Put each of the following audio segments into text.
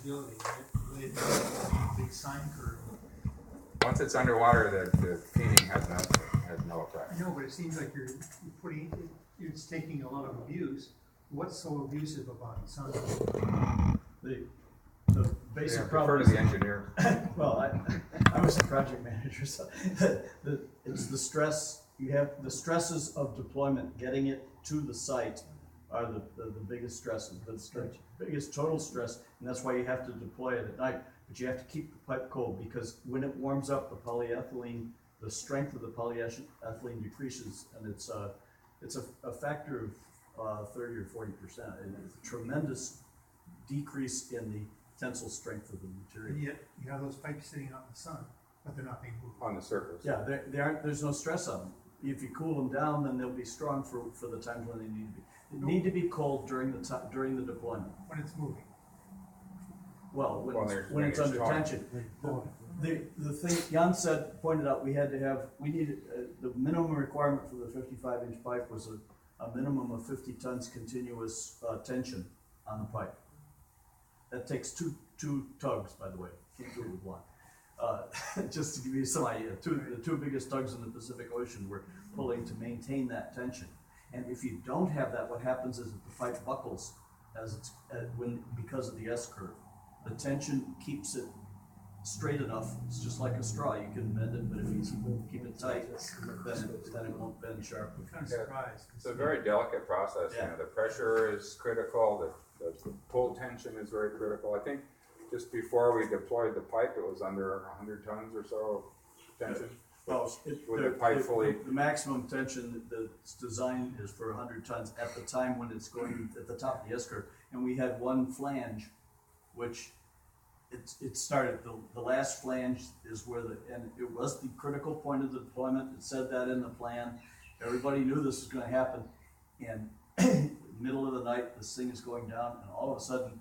utility, right? Related to the big sine curve. Once it's underwater, the painting has no effect. I know, but it seems like you're putting, it's taking a lot of abuse. What's so abusive about the sun? The basic Yeah, problem refer is, to the engineer. well, I was a project manager, so it's the stress. You have the stresses of deployment, getting it to the site are the biggest stresses, the biggest total stress, and that's why you have to deploy it at night. But you have to keep the pipe cold, because when it warms up, the polyethylene, the strength of the polyethylene decreases, and it's a factor of 30 or 40%. It's a tremendous decrease in the tensile strength of the material. And yet you have those pipes sitting out in the sun, but they're not being moved. On the surface. Yeah, they aren't. There's no stress on them. If you cool them down, then they'll be strong for the times when they need to be. They need to be cold during the deployment. When it's moving. Well, when it's there's under torque. tension. The thing pointed out, we needed the minimum requirement for the 55-inch pipe was a minimum of 50 tons continuous tension on the pipe. That takes two tugs, by the way. Can't do it with one. Just to give you some idea, the two biggest tugs in the Pacific Ocean were pulling to maintain that tension. And if you don't have that, what happens is that the pipe buckles because of the S curve. The tension keeps it straight enough. It's just like a straw. You can bend it, but if you keep it tight, then it won't bend sharp. I'm kind of surprised. It's a very delicate process. Yeah. You know, the pressure is critical. The pull tension is very critical. I think just before we deployed the pipe, it was under 100 tons or so of tension. Well, With the pipe fully. The maximum tension that's designed is for 100 tons at the time when it's going at the top of the S curve. And we had one flange, which it started, the last flange is where and it was the critical point of the deployment. It said that in the plan. Everybody knew this was going to happen. And middle of the night, this thing is going down, and all of a sudden,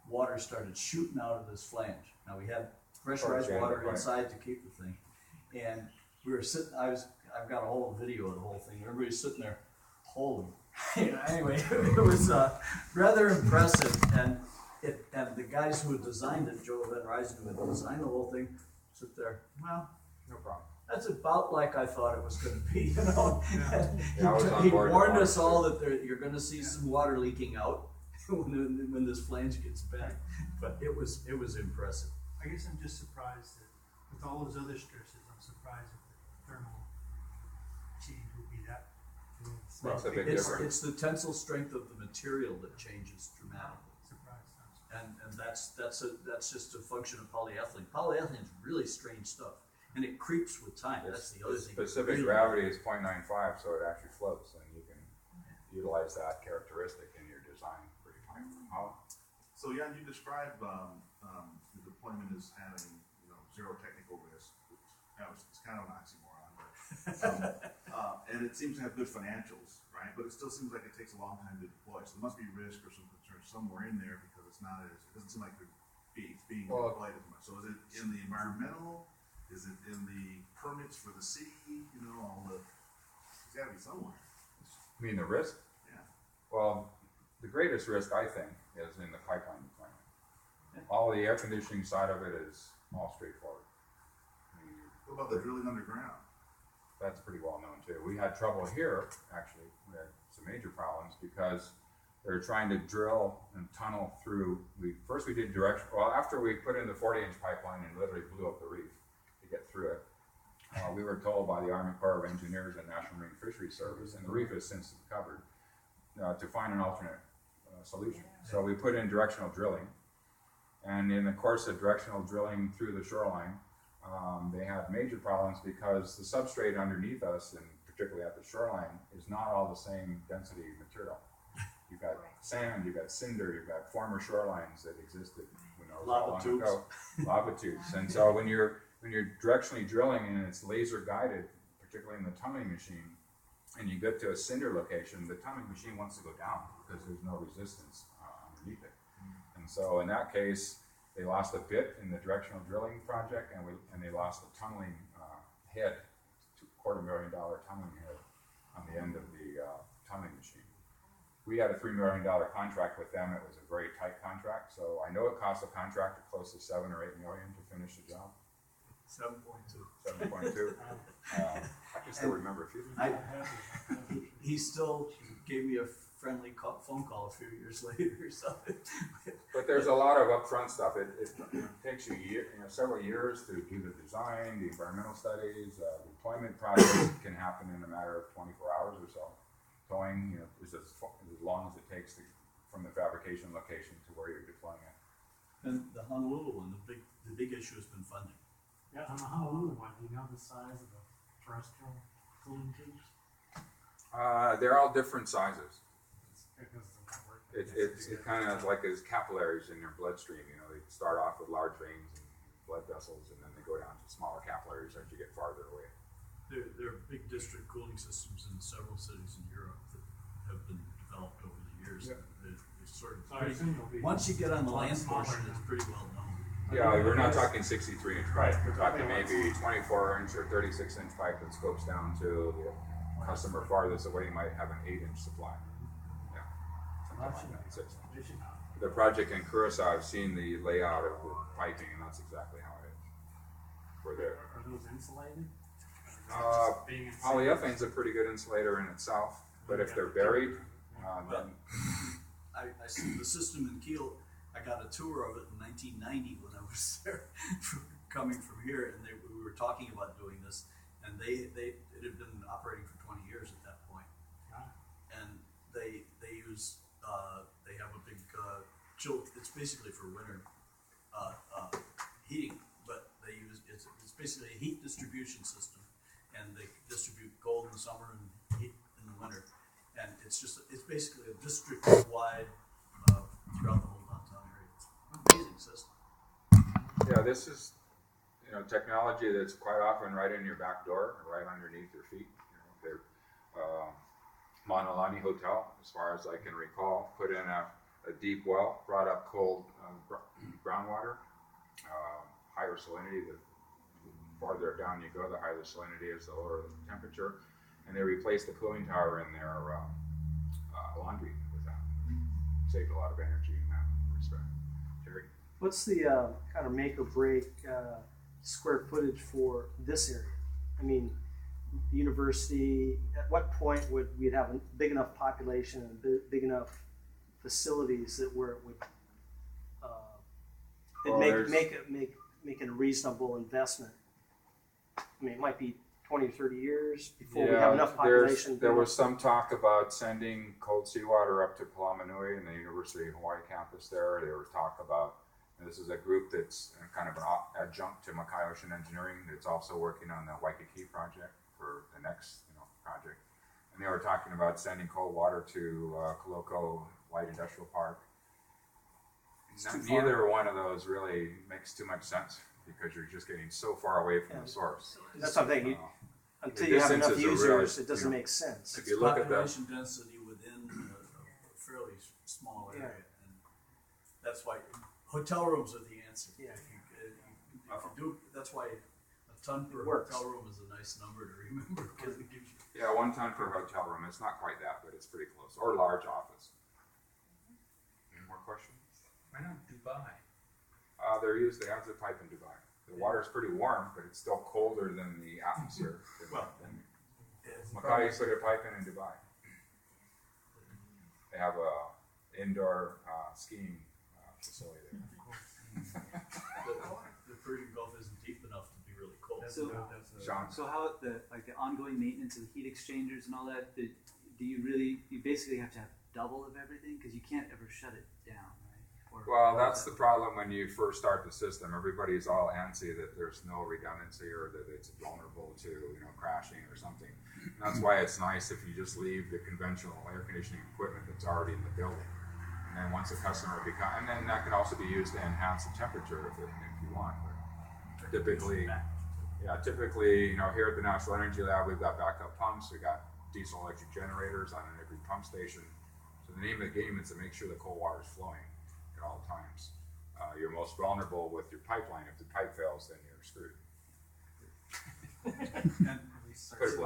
water started shooting out of this flange. Now we had pressurized water inside to keep the thing, and we were sitting. I've got a whole video of the whole thing. Everybody's sitting there, holding. Anyway, it was rather impressive, and the guys who had designed it, Joe Van Ryzen, who had designed the whole thing, sit there. Well, No problem. that's about like I thought it was going to be, you know. Yeah, I was on He board warned with us that, all that you're going to see some water leaking out when this flange gets bent. But it was impressive. I guess I'm just surprised that with all those other stresses, I'm surprised that the thermal change would be that. Well, it's a big difference. It's the tensile strength of the material that changes dramatically, Surprised. and that's just a function of polyethylene. Polyethylene is really strange stuff, and it creeps with time. That's the other thing. Specific gravity is 0.95, so it actually floats, and you can utilize that characteristic in your design pretty fine. So Jan, you described the deployment as having zero technical risk, which it's kind of an oxymoron, but, and it seems to have good financials, right? But it still seems like it takes a long time to deploy. So there must be risk or some concern somewhere in there because it doesn't seem like it's being deployed as much. So is it in the environmental? Is it in the permits for the city? It's got to be somewhere. You mean the risk? Yeah. Well, the greatest risk, I think, is in the pipeline deployment. All the air conditioning side of it is all straightforward. What about the drilling underground? That's pretty well known too. We had trouble here, actually. We had some major problems because they were trying to drill and tunnel through. First we did after we put in the 40-inch pipeline and literally blew up the reef to get through it, we were told by the Army Corps of Engineers and National Marine Fisheries Service, and the reef has since covered, to find an alternate solution. So we put in directional drilling, and in the course of directional drilling through the shoreline, they had major problems because the substrate underneath us, and particularly at the shoreline, is not all the same density material. You've got sand, you've got cinder, you've got former shorelines that existed Lava tubes. Lava tubes. And so when you're directionally drilling and it's laser guided, particularly in the tunneling machine, and you get to a cinder location, the tunneling machine wants to go down because there's no resistance underneath it. And so in that case, they lost a bit in the directional drilling project, and they lost the tunneling head, $250,000 tunneling head on the end of the tunneling machine. we had a $3 million contract with them. It was a very tight contract, so I know it cost the contractor close to 7 or 8 million to finish the job. 7.2. 7.2. I can still remember a few. He still gave me a friendly phone call a few years later. So, But there's a lot of upfront stuff. It takes you several years to do the design, the environmental studies, deployment projects can happen in a matter of 24 hours or so. Towing, is as long as it takes from the fabrication location to where you're deploying it. and the Honolulu one, the big issue has been funding. Yeah, on the Honolulu one, do you know the size of the terrestrial cooling tubes? They're all different sizes. Because of the network. It's kind of like as capillaries in your bloodstream. They start off with large veins and blood vessels, and then they go down to smaller capillaries as you get farther away. There are big district cooling systems in several cities in Europe that have been developed over the years. Yeah. They're sort of So I assume it'll be. once you get on the a lot land smaller portion, than- it's pretty well known. Yeah, we're not talking 63-inch Right. pipe. We're talking maybe 24-inch or 36-inch pipe that scopes down to the customer farthest away might have an 8-inch supply. Yeah, something like that. 6 inch. The project in Curacao, I've seen the layout of the piping, and that's exactly how it is. For the Are those insulated? Being polyethilene's a pretty good insulator in itself, but if they're buried, then I see the system in Kiel. I got a tour of it in 1990 when I was there, coming from here, and we were talking about doing this, and it had been operating for 20 years at that point, and they use they have a big chill. It's basically for winter heating, but they use it's basically a heat distribution system, and they distribute cold in the summer and heat in the winter, and it's basically a district wide throughout the whole downtown area. It's an amazing system. yeah, this is technology that's quite often right in your back door, or right underneath your feet. They're Mauna Lani Hotel, as far as I can recall, put in a deep well, brought up cold groundwater, higher salinity. The farther down you go, the higher the salinity is, the lower the temperature. And they replaced the cooling tower in their laundry with that. Saved a lot of energy in that respect. Terry? What's the kind of make or break square footage for this area? I mean, the university, at what point would we have a big enough population and big enough facilities that where it would make it a reasonable investment? I mean, it might be 20 or 30 years before we have enough population. There was some talk about sending cold seawater up to Palamanui and the University of Hawaii campus there. There was talk about, and this is a group that's kind of an adjunct to Mackay Ocean Engineering that's also working on the Waikiki project for the next project. And they were talking about sending cold water to Koloko Light Industrial Park. Neither one of those really makes too much sense because you're just getting so far away from the source. That's what I'm thinking. Until the you have enough distances are users, really, it doesn't make sense. If you look at the population density within a fairly small area, and that's why hotel rooms are the answer. Yeah. If you do, that's why a ton per works. hotel room is a nice number to remember because it gives you. 1 ton per hotel room. It's not quite that, but it's pretty close. Or large office. Any more questions? Why not Dubai? They have the pipe in Dubai. The water is pretty warm, but it's still colder than the atmosphere. Mackay put a pipe in Dubai. They have a indoor skiing facility there. The Persian Gulf isn't deep enough to be really cold. Sean? So how the ongoing maintenance of the heat exchangers and all that? Do you basically have to have double of everything because you can't ever shut it down, right? Well, that's the problem when you first start the system. Everybody's all antsy that there's no redundancy or that it's vulnerable to crashing or something. And that's why it's nice if you just leave the conventional air conditioning equipment that's already in the building. And then once a customer and then that can also be used to enhance the temperature if you want. But typically, here at the National Energy Lab, we've got backup pumps. We got diesel electric generators on every pump station. So the name of the game is to make sure the cold water is flowing at all times. You're most vulnerable with your pipeline. If the pipe fails, then you're screwed. And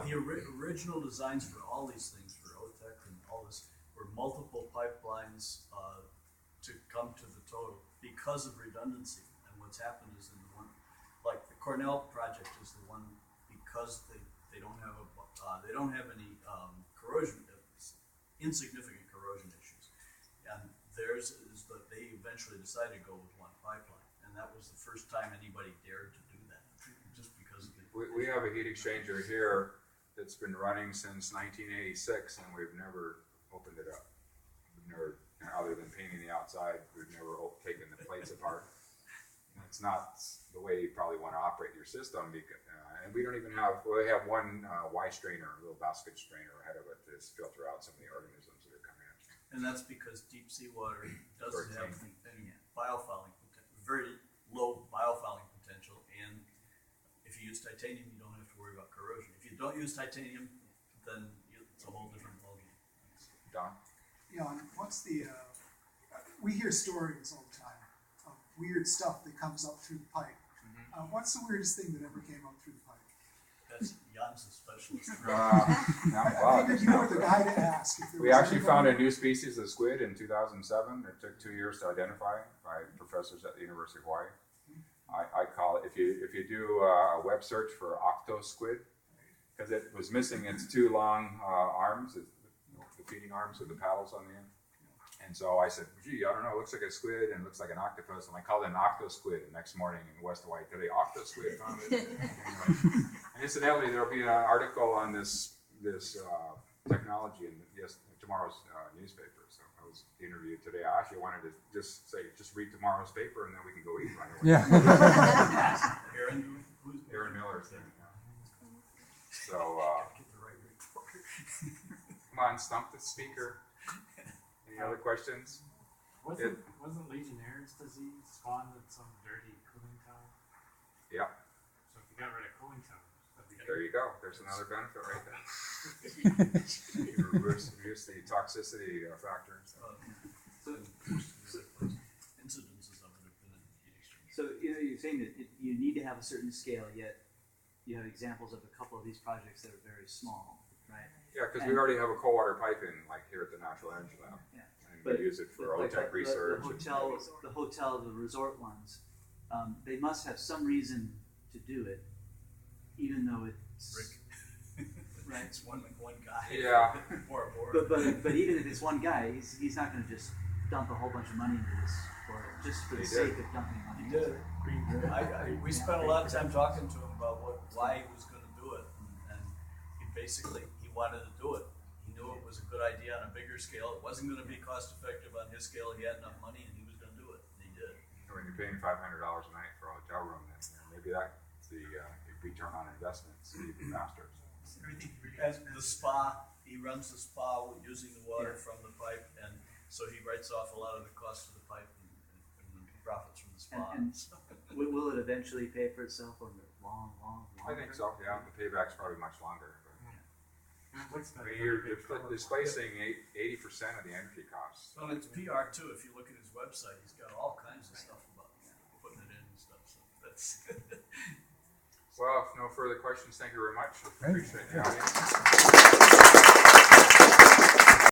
the original designs for all these things, for OTEC and all this, were multiple pipelines to come to the total because of redundancy. And what's happened is in the one, like the Cornell project is the one because they don't have any corrosion, insignificant corrosion issues. And theirs is that they eventually decided to go with one pipeline, and that was the first time anybody dared to do that, just because of the. We have a heat exchanger here that's been running since 1986, and we've never opened it up. We've never, other than painting the outside, we've never taken the plates apart. And it's not the way you probably want to operate your system, because, and we don't even have, we have one Y strainer, a little basket strainer ahead of it to filter out some of the organisms that are coming in. And that's because deep seawater doesn't have any biofouling potential, very low biofouling potential, and if you use titanium, you don't have to worry about corrosion. If you don't use titanium, then it's a whole different ballgame. Don? Yeah, and what's the, we hear stories all the time of weird stuff that comes up through the pipe. What's the weirdest thing that ever came up through the pipe? That's Jan's a specialist. I figured you were the guy to ask. If there We was actually found a anybody- new species of squid in 2007. It took 2 years to identify by professors at the University of Hawaii. I call it, if you do a web search for octo squid, because it was missing its two long arms, the feeding arms with the paddles on the end. And so I said, gee, I don't know, it looks like a squid and it looks like an octopus. And I called it an octo squid. The next morning in West Hawaii Today, octo squid found it. Anyway. And incidentally, there'll be an article on this technology in tomorrow's newspaper. So I was interviewed today. I actually wanted to just read tomorrow's paper and then we can go eat right away. Yeah. Aaron Miller. So, Get the right reporter. come on, stump the speaker. Any other questions? Wasn't Legionnaire's disease spawned in some dirty cooling tower? Yeah, So if you got rid of cooling towers, that'd be there you go. There's another benefit right there. You reduce the toxicity factor. So. So, Incidences of it have been in heat exchange. so you're saying that you need to have a certain scale, yet you have examples of a couple of these projects that are very small, right? Yeah, because we already have a cold water pipe in, like here at the Natural Energy Lab. Yeah. And But we use it for Like OTEC research. the hotel, the resort ones, they must have some reason to do it, even though it's Rick. right. It's one guy. Yeah. More. But even if it's one guy, he's not going to just dump a whole bunch of money into this just for the He sake did. of dumping money. He did. We spent a lot of time talking to him about why he was going to do it, and he wanted to do it. He knew it was a good idea on a bigger scale. It wasn't going to be cost effective on his scale. He had enough money, and he was going to do it. And he did. When you're paying $500 a night for a hotel room, then maybe that's the return on investment is even faster. And the spa, he runs the spa using the water from the pipe, and so he writes off a lot of the cost of the pipe and the profits from the spa. And will it eventually pay for itself over long? I think so. Yeah, the payback's probably much longer. But What's the you're big color displacing 80% of the energy costs. Well, it's PR too. If you look at his website, he's got all kinds of stuff about putting it in and stuff. So that's. Well, if no further questions, thank you very much. Great. Appreciate the audience.